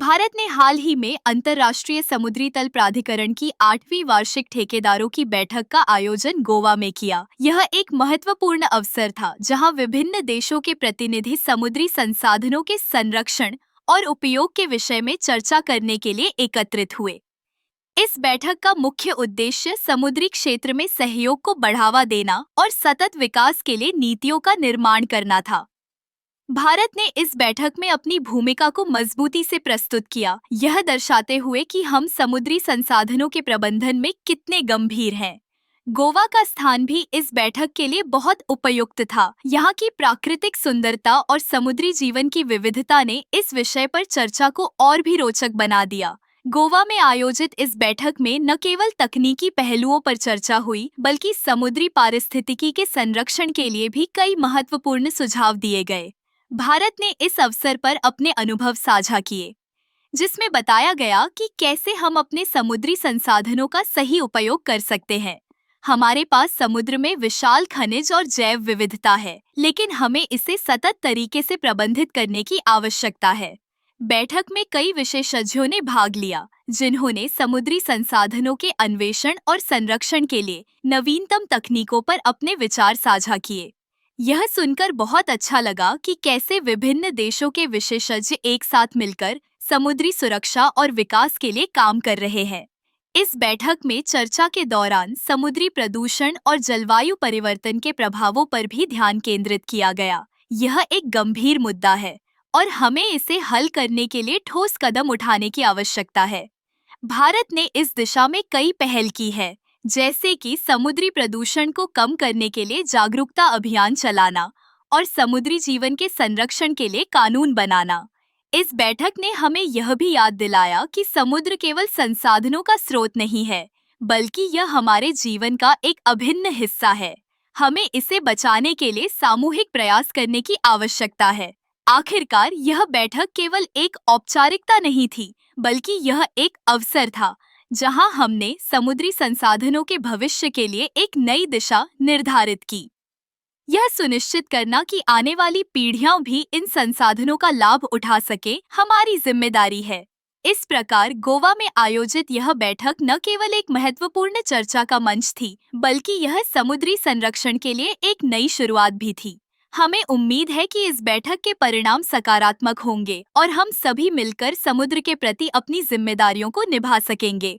भारत ने हाल ही में अंतर्राष्ट्रीय समुद्री तल प्राधिकरण की 8वीं वार्षिक ठेकेदारों की बैठक का आयोजन गोवा में किया। यह एक महत्वपूर्ण अवसर था, जहां विभिन्न देशों के प्रतिनिधि समुद्री संसाधनों के संरक्षण और उपयोग के विषय में चर्चा करने के लिए एकत्रित हुए। इस बैठक का मुख्य उद्देश्य समुद्री क्षेत्र में सहयोग को बढ़ावा देना और सतत विकास के लिए नीतियों का निर्माण करना था। भारत ने इस बैठक में अपनी भूमिका को मजबूती से प्रस्तुत किया, यह दर्शाते हुए कि हम समुद्री संसाधनों के प्रबंधन में कितने गंभीर हैं। गोवा का स्थान भी इस बैठक के लिए बहुत उपयुक्त था। यहाँ की प्राकृतिक सुंदरता और समुद्री जीवन की विविधता ने इस विषय पर चर्चा को और भी रोचक बना दिया। गोवा में आयोजित इस बैठक में न केवल तकनीकी पहलुओं पर चर्चा हुई, बल्कि समुद्री पारिस्थितिकी के संरक्षण के लिए भी कई महत्वपूर्ण सुझाव दिए गए। भारत ने इस अवसर पर अपने अनुभव साझा किए, जिसमें बताया गया कि कैसे हम अपने समुद्री संसाधनों का सही उपयोग कर सकते हैं। हमारे पास समुद्र में विशाल खनिज और जैव विविधता है, लेकिन हमें इसे सतत तरीके से प्रबंधित करने की आवश्यकता है। बैठक में कई विशेषज्ञों ने भाग लिया, जिन्होंने समुद्री संसाधनों के अन्वेषण और संरक्षण के लिए नवीनतम तकनीकों पर अपने विचार साझा किए। यह सुनकर बहुत अच्छा लगा कि कैसे विभिन्न देशों के विशेषज्ञ एक साथ मिलकर समुद्री सुरक्षा और विकास के लिए काम कर रहे हैं। इस बैठक में चर्चा के दौरान समुद्री प्रदूषण और जलवायु परिवर्तन के प्रभावों पर भी ध्यान केंद्रित किया गया। यह एक गंभीर मुद्दा है और हमें इसे हल करने के लिए ठोस कदम उठाने की आवश्यकता है। भारत ने इस दिशा में कई पहल की है, जैसे कि समुद्री प्रदूषण को कम करने के लिए जागरूकता अभियान चलाना और समुद्री जीवन के संरक्षण के लिए कानून बनाना। इस बैठक ने हमें यह भी याद दिलाया कि समुद्र केवल संसाधनों का स्रोत नहीं है, बल्कि यह हमारे जीवन का एक अभिन्न हिस्सा है। हमें इसे बचाने के लिए सामूहिक प्रयास करने की आवश्यकता है। आखिरकार यह बैठक केवल एक औपचारिकता नहीं थी, बल्कि यह एक अवसर था, जहां हमने समुद्री संसाधनों के भविष्य के लिए एक नई दिशा निर्धारित की। यह सुनिश्चित करना कि आने वाली पीढ़ियां भी इन संसाधनों का लाभ उठा सके, हमारी जिम्मेदारी है। इस प्रकार गोवा में आयोजित यह बैठक न केवल एक महत्वपूर्ण चर्चा का मंच थी, बल्कि यह समुद्री संरक्षण के लिए एक नई शुरुआत भी थी। हमें उम्मीद है कि इस बैठक के परिणाम सकारात्मक होंगे और हम सभी मिलकर समुद्र के प्रति अपनी जिम्मेदारियों को निभा सकेंगे।